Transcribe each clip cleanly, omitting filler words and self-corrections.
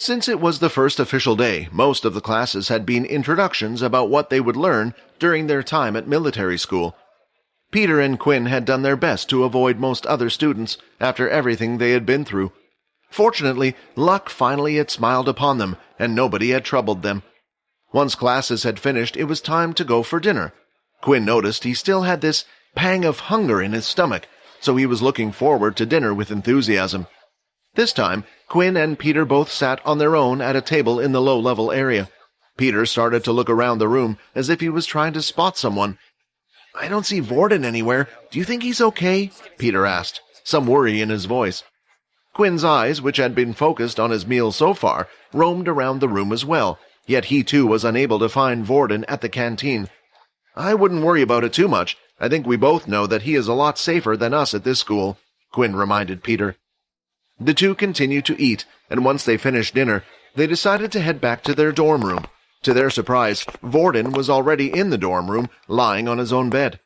Since it was the first official day, most of the classes had been introductions about what they would learn during their time at military school. Peter and Quinn had done their best to avoid most other students after everything they had been through. Fortunately, luck finally had smiled upon them, and nobody had troubled them. Once classes had finished, it was time to go for dinner. Quinn noticed he still had this pang of hunger in his stomach, so he was looking forward to dinner with enthusiasm. This time, Quinn and Peter both sat on their own at a table in the low-level area. Peter started to look around the room as if he was trying to spot someone. "I don't see Vorden anywhere. Do you think he's okay?" Peter asked, some worry in his voice. Quinn's eyes, which had been focused on his meal so far, roamed around the room as well, yet he too was unable to find Vorden at the canteen. "I wouldn't worry about it too much. I think we both know that he is a lot safer than us at this school," Quinn reminded Peter. The two continued to eat, and once they finished dinner, they decided to head back to their dorm room. To their surprise, Vorden was already in the dorm room, lying on his own bed.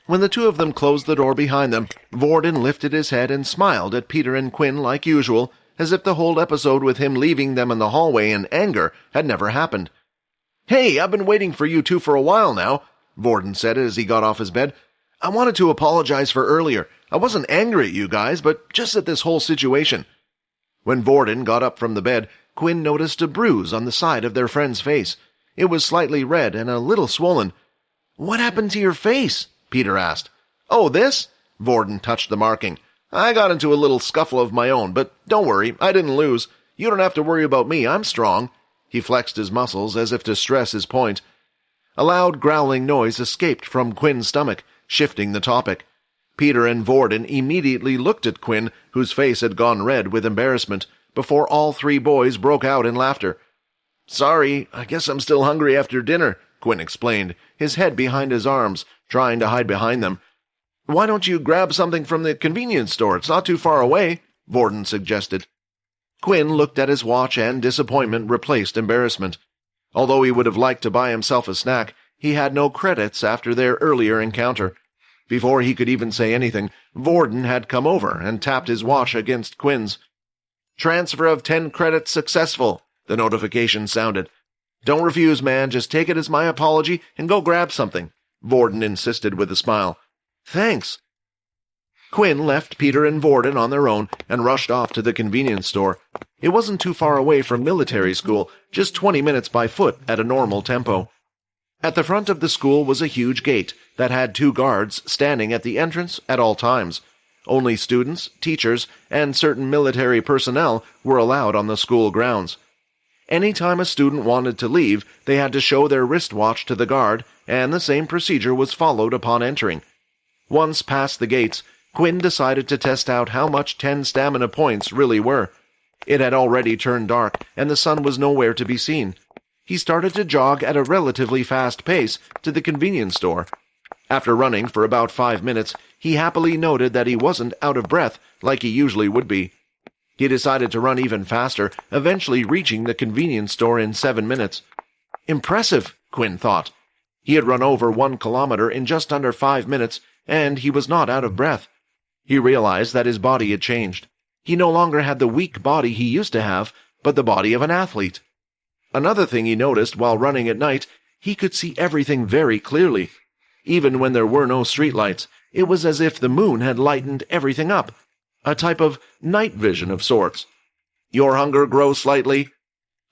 When the two of them closed the door behind them, Vorden lifted his head and smiled at Peter and Quinn like usual, as if the whole episode with him leaving them in the hallway in anger had never happened. "Hey, I've been waiting for you two for a while now," Vorden said as he got off his bed. "I wanted to apologize for earlier. I wasn't angry at you guys, but just at this whole situation." When Vorden got up from the bed, Quinn noticed a bruise on the side of their friend's face. It was slightly red and a little swollen. "What happened to your face?" Peter asked. "Oh, this?" Vorden touched the marking. "I got into a little scuffle of my own, but don't worry, I didn't lose. You don't have to worry about me, I'm strong." He flexed his muscles as if to stress his point. A loud growling noise escaped from Quinn's stomach, shifting the topic. Peter and Vorden immediately looked at Quinn, whose face had gone red with embarrassment, before all three boys broke out in laughter. "Sorry, I guess I'm still hungry after dinner," Quinn explained, his head behind his arms, trying to hide behind them. "Why don't you grab something from the convenience store? It's not too far away," Vorden suggested. Quinn looked at his watch and disappointment replaced embarrassment. Although he would have liked to buy himself a snack, he had no credits after their earlier encounter. Before he could even say anything, Vorden had come over and tapped his watch against Quinn's. "Transfer of 10 credits successful," the notification sounded. "Don't refuse, man. Just take it as my apology and go grab something," Vorden insisted with a smile. "Thanks." Quinn left Peter and Vorden on their own and rushed off to the convenience store. It wasn't too far away from military school, just 20 minutes by foot at a normal tempo. At the front of the school was a huge gate that had 2 guards standing at the entrance at all times. Only students, teachers, and certain military personnel were allowed on the school grounds. Any time a student wanted to leave, they had to show their wristwatch to the guard, and the same procedure was followed upon entering. Once past the gates, Quinn decided to test out how much 10 stamina points really were. It had already turned dark, and the sun was nowhere to be seen. He started to jog at a relatively fast pace to the convenience store. After running for about 5 minutes, he happily noted that he wasn't out of breath like he usually would be. He decided to run even faster, eventually reaching the convenience store in 7 minutes. Impressive, Quinn thought. He had run over 1 kilometer in just under 5 minutes, and he was not out of breath. He realized that his body had changed. He no longer had the weak body he used to have, but the body of an athlete. Another thing he noticed while running at night, he could see everything very clearly. Even when there were no streetlights, it was as if the moon had lightened everything up. A type of night vision of sorts. "Your hunger grows slightly."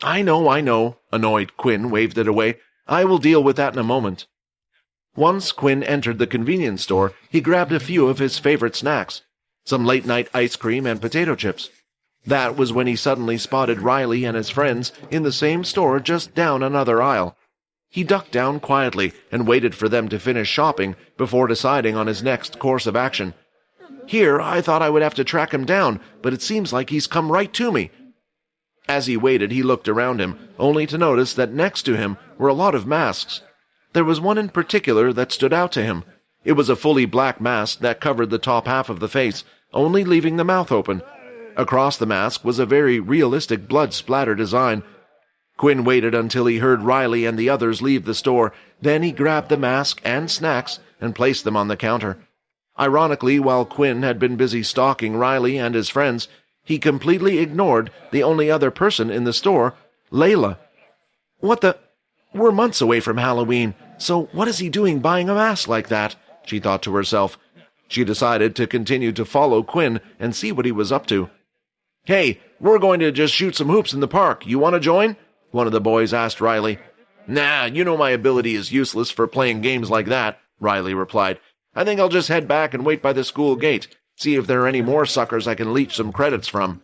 I know. Annoyed, Quinn waved it away. "I will deal with that in a moment." Once Quinn entered the convenience store, he grabbed a few of his favorite snacks. Some late-night ice cream and potato chips. That was when he suddenly spotted Rylee and his friends in the same store just down another aisle. He ducked down quietly and waited for them to finish shopping before deciding on his next course of action. "Here, I thought I would have to track him down, but it seems like he's come right to me." As he waited, he looked around him, only to notice that next to him were a lot of masks. There was one in particular that stood out to him. It was a fully black mask that covered the top half of the face, only leaving the mouth open. Across the mask was a very realistic blood-splatter design. Quinn waited until he heard Rylee and the others leave the store, then he grabbed the mask and snacks and placed them on the counter. Ironically, while Quinn had been busy stalking Rylee and his friends, He completely ignored the only other person in the store, Layla. What the... We're months away from Halloween, so what is he doing buying a mask like that? She thought to herself. She decided to continue to follow Quinn and see what he was up to. Hey, we're going to just shoot some hoops in the park. You want to join? One of the boys asked Rylee. Nah, you know my ability is useless for playing games like that, Rylee replied. I think I'll just head back and wait by the school gate, see if there are any more suckers I can leech some credits from.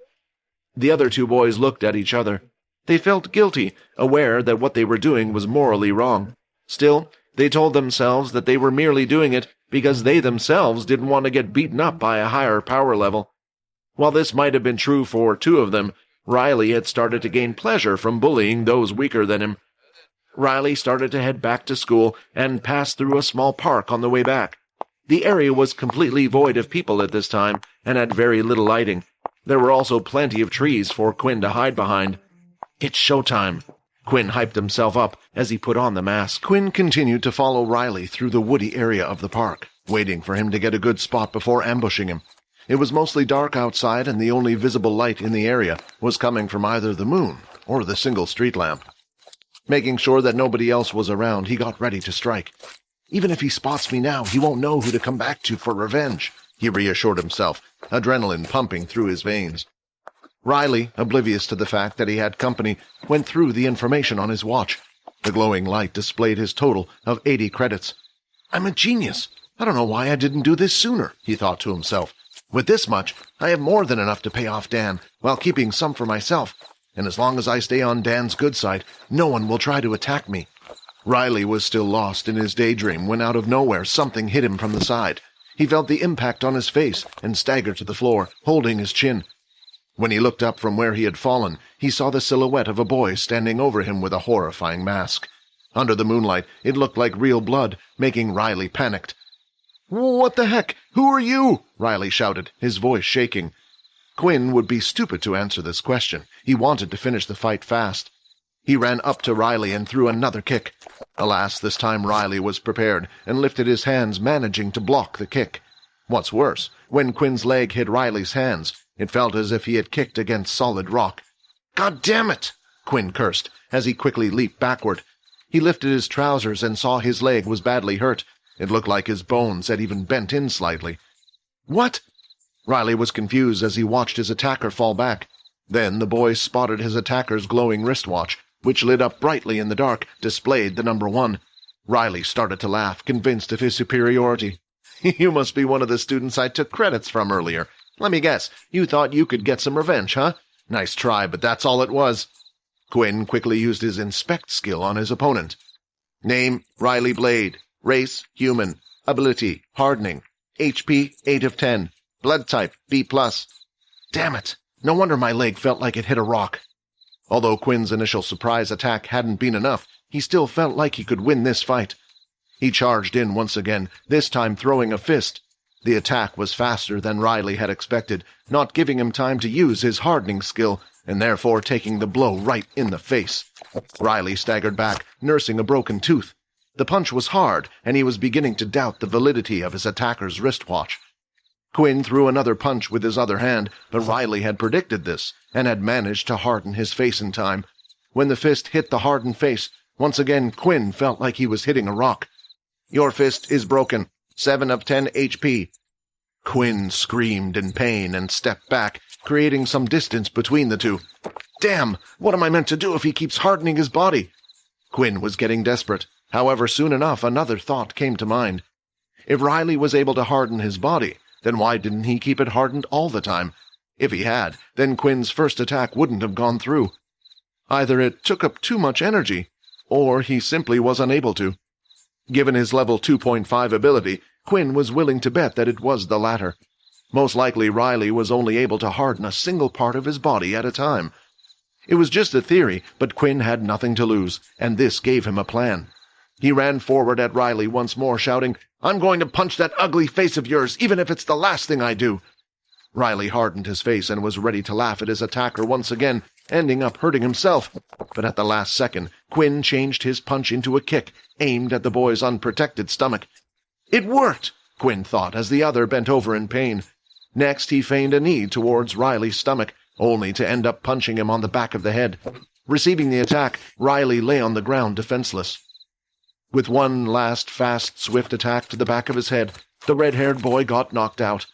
The other two boys looked at each other. They felt guilty, aware that what they were doing was morally wrong. Still, they told themselves that they were merely doing it because they themselves didn't want to get beaten up by a higher power level. While this might have been true for two of them, Rylee had started to gain pleasure from bullying those weaker than him. Rylee started to head back to school and passed through a small park on the way back. The area was completely void of people at this time and had very little lighting. There were also plenty of trees for Quinn to hide behind. It's showtime. Quinn hyped himself up as he put on the mask. Quinn continued to follow Rylee through the woody area of the park, waiting for him to get a good spot before ambushing him. It was mostly dark outside, and the only visible light in the area was coming from either the moon or the single street lamp. Making sure that nobody else was around, he got ready to strike. Even if he spots me now, he won't know who to come back to for revenge, he reassured himself, adrenaline pumping through his veins. Rylee, oblivious to the fact that he had company, went through the information on his watch. The glowing light displayed his total of 80 credits. I'm a genius. I don't know why I didn't do this sooner, he thought to himself. With this much, I have more than enough to pay off Dan, while keeping some for myself. And as long as I stay on Dan's good side, no one will try to attack me. Rylee was still lost in his daydream when out of nowhere something hit him from the side. He felt the impact on his face and staggered to the floor, holding his chin. When he looked up from where he had fallen, he saw the silhouette of a boy standing over him with a horrifying mask. Under the moonlight, it looked like real blood, making Rylee panicked. What the heck? Who are you? Rylee shouted, his voice shaking. Quinn would be stupid to answer this question. He wanted to finish the fight fast. He ran up to Rylee and threw another kick. Alas, this time Rylee was prepared and lifted his hands, managing to block the kick. What's worse, when Quinn's leg hit Rylee's hands, it felt as if he had kicked against solid rock. God damn it! Quinn cursed, as he quickly leaped backward. He lifted his trousers and saw his leg was badly hurt. It looked like his bones had even bent in slightly. What? Rylee was confused as he watched his attacker fall back. Then the boy spotted his attacker's glowing wristwatch, which lit up brightly in the dark, displayed the number 1. Rylee started to laugh, convinced of his superiority. You must be one of the students I took credits from earlier. Let me guess, you thought you could get some revenge, huh? Nice try, but that's all it was. Quinn quickly used his inspect skill on his opponent. Name, Rylee Blade. Race, human. Ability, hardening. HP, 8 of 10. Blood type, B+. Damn it! No wonder my leg felt like it hit a rock. Although Quinn's initial surprise attack hadn't been enough, he still felt like he could win this fight. He charged in once again, this time throwing a fist. The attack was faster than Rylee had expected, not giving him time to use his hardening skill, and therefore taking the blow right in the face. Rylee staggered back, nursing a broken tooth. The punch was hard, and he was beginning to doubt the validity of his attacker's wristwatch. Quinn threw another punch with his other hand, but Rylee had predicted this, and had managed to harden his face in time. When the fist hit the hardened face, once again Quinn felt like he was hitting a rock. Your fist is broken. 7 of 10 HP. Quinn screamed in pain and stepped back, creating some distance between the two. Damn! What am I meant to do if he keeps hardening his body? Quinn was getting desperate. However, soon enough another thought came to mind. If Rylee was able to harden his body, then why didn't he keep it hardened all the time? If he had, then Quinn's first attack wouldn't have gone through. Either it took up too much energy, or he simply was unable to. Given his level 2.5 ability, Quinn was willing to bet that it was the latter. Most likely Rylee was only able to harden a single part of his body at a time. It was just a theory, but Quinn had nothing to lose, and this gave him a plan. He ran forward at Rylee once more, shouting, I'm going to punch that ugly face of yours, even if it's the last thing I do. Rylee hardened his face and was ready to laugh at his attacker once again, ending up hurting himself. But at the last second, Quinn changed his punch into a kick, aimed at the boy's unprotected stomach. It worked, Quinn thought, as the other bent over in pain. Next, he feigned a knee towards Rylee's stomach, only to end up punching him on the back of the head. Receiving the attack, Rylee lay on the ground defenseless. With one last fast, swift attack to the back of his head, the red-haired boy got knocked out.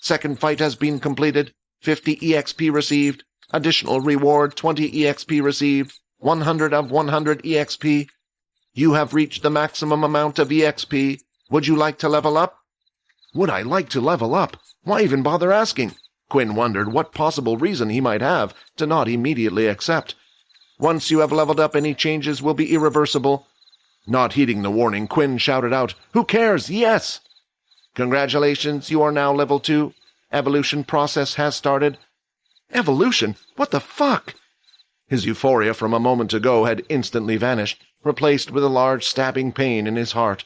Second fight has been completed. 50 EXP received. Additional reward 20 EXP received. 100 of 100 EXP. You have reached the maximum amount of EXP. Would you like to level up? Would I like to level up? Why even bother asking? Quinn wondered what possible reason he might have to not immediately accept. Once you have leveled up, any changes will be irreversible. Not heeding the warning, Quinn shouted out, "Who cares? Yes!" Congratulations, you are now level 2. Evolution process has started. Evolution? What the fuck? His euphoria from a moment ago had instantly vanished, replaced with a large stabbing pain in his heart.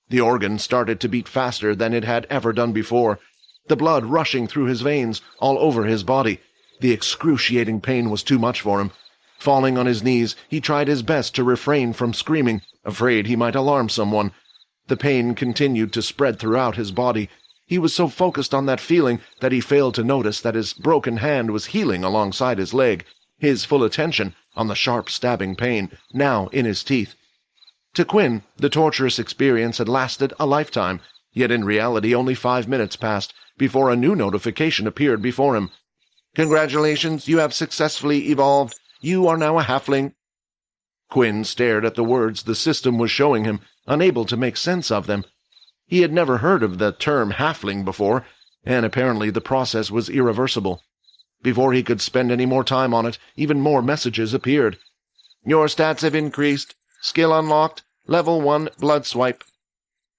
The organ started to beat faster than it had ever done before, the blood rushing through his veins all over his body. The excruciating pain was too much for him. Falling on his knees, he tried his best to refrain from screaming, afraid he might alarm someone. The pain continued to spread throughout his body. He was so focused on that feeling that he failed to notice that his broken hand was healing alongside his leg, his full attention on the sharp stabbing pain, now in his teeth. To Quinn, the torturous experience had lasted a lifetime, yet in reality only 5 minutes passed before a new notification appeared before him. Congratulations, you have successfully evolved. You are now a halfling. Quinn stared at the words the system was showing him, unable to make sense of them. He had never heard of the term halfling before, and apparently the process was irreversible. Before he could spend any more time on it, even more messages appeared. Your stats have increased. Skill unlocked. Level 1, Blood Swipe.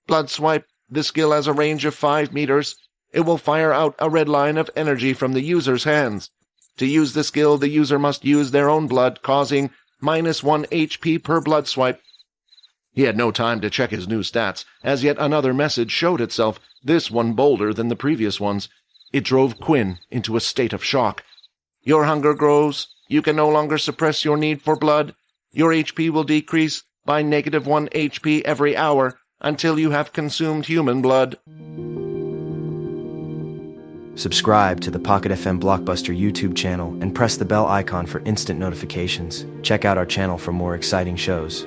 Blood Swipe. The skill has a range of 5 meters. It will fire out a red line of energy from the user's hands. To use the skill, the user must use their own blood, causing -1 HP per blood swipe. He had no time to check his new stats, as yet another message showed itself, this one bolder than the previous ones. It drove Quinn into a state of shock. Your hunger grows. You can no longer suppress your need for blood. Your HP will decrease by -1 HP every hour until you have consumed human blood. Subscribe to the Pocket FM Blockbuster YouTube channel and press the bell icon for instant notifications. Check out our channel for more exciting shows.